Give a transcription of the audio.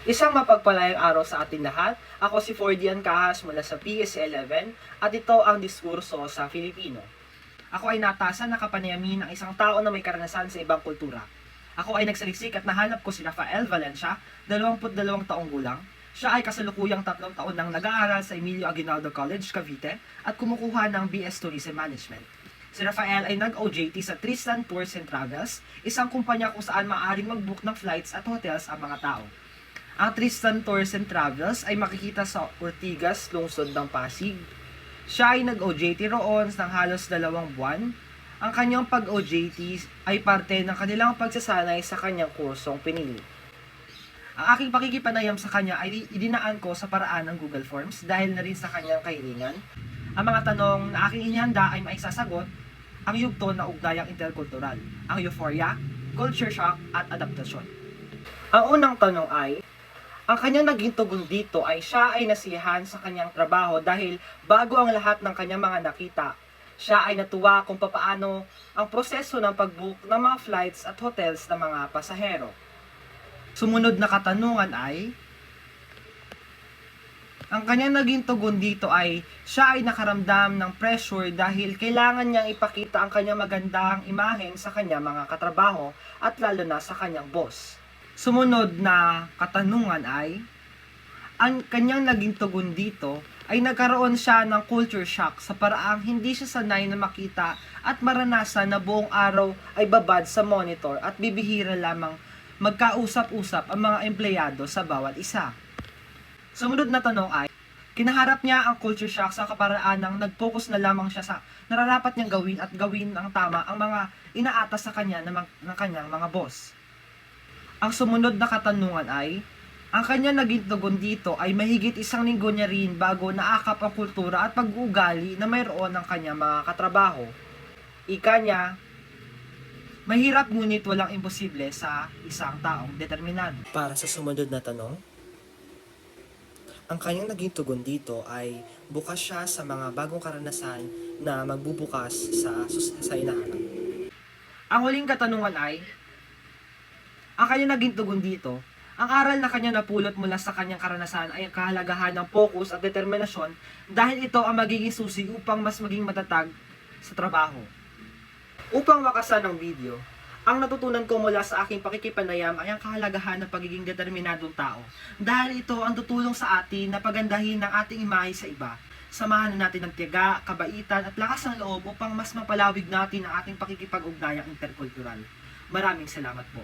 Isang mapagpalayang araw sa ating lahat. Ako si Fordian Kahas mula sa PSC11 at ito ang diskurso sa Filipino. Ako ay natasan na kapanayamin ng isang tao na may karanasan sa ibang kultura. Ako ay nagsaliksik at nahanap ko si Rafael Valencia, 22 taong gulang. Siya ay kasalukuyang 3 taon nang nag-aaral sa Emilio Aguinaldo College, Cavite at kumukuha ng BS Tourism Management. Si Rafael ay nag-OJT sa Tristan Tours and Travels, isang kumpanya kung saan maaaring mag-book ng flights at hotels ang mga tao. Ang Tristan Tours and Travels ay makikita sa Ortigas, lungsod ng Pasig. Siya ay nag-OJT roon ng halos 2 buwan. Ang kanyang pag-OJT ay parte ng kanilang pagsasanay sa kanyang kursong pinili. Ang aking pakikipanayam sa kanya ay idinaan ko sa paraan ng Google Forms dahil na rin sa kanyang kahilingan. Ang mga tanong na aking inihanda ay maisasagot ang yugto na ugnayan interkultural, ang euphoria, culture shock at adaptasyon. Ang unang tanong ay, ang kanyang naging tugon dito ay siya ay nasiyahan sa kanyang trabaho dahil bago ang lahat ng kanyang mga nakita, siya ay natuwa kung papaano ang proseso ng pag-book ng mga flights at hotels ng mga pasahero. Sumunod na katanungan ay, ang kanyang naging tugon dito ay siya ay nakaramdam ng pressure dahil kailangan niyang ipakita ang kanyang magandang imahen sa kanyang mga katrabaho at lalo na sa kanyang boss. Sumunod na katanungan ay, ang kanyang naging tugon dito ay nagkaroon siya ng culture shock sa paraang hindi siya sanay na makita at maranasan na buong araw ay babad sa monitor at bibihira lamang magkausap-usap ang mga empleyado sa bawat isa. Sumunod na tanong ay, kinaharap niya ang culture shock sa kaparaan ng nag-focus na lamang siya sa nararapat niyang gawin at gawin ang tama ang mga inaatas sa kanya ng kanyang mga boss. Ang sumunod na katanungan ay, ang kanyang naging tugon dito ay mahigit 1 linggo niya rin bago naakap ang kultura at pag-uugali na mayroon ng kanyang mga katrabaho. Ika niya, mahirap ngunit walang imposible sa isang taong determinado. Para sa sumunod na tanong, ang kanyang naging tugon dito ay bukas siya sa mga bagong karanasan na magbubukas sa hinaharap. Ang huling katanungan ay, ang kanyang naging tugon dito, ang aral na kanya napulot mula sa kanyang karanasan ay ang kahalagahan ng focus at determinasyon dahil ito ang magiging susi upang mas maging matatag sa trabaho. Upang wakasan ng video, ang natutunan ko mula sa aking pakikipanayam ay ang kahalagahan ng pagiging determinadong tao dahil ito ang tutulong sa atin na pagandahin ng ating imahe sa iba. Samahan natin ng tiyaga, kabaitan at lakas ng loob upang mas mapalawig natin ang ating pakikipag-ugnayang interkultural. Maraming salamat po.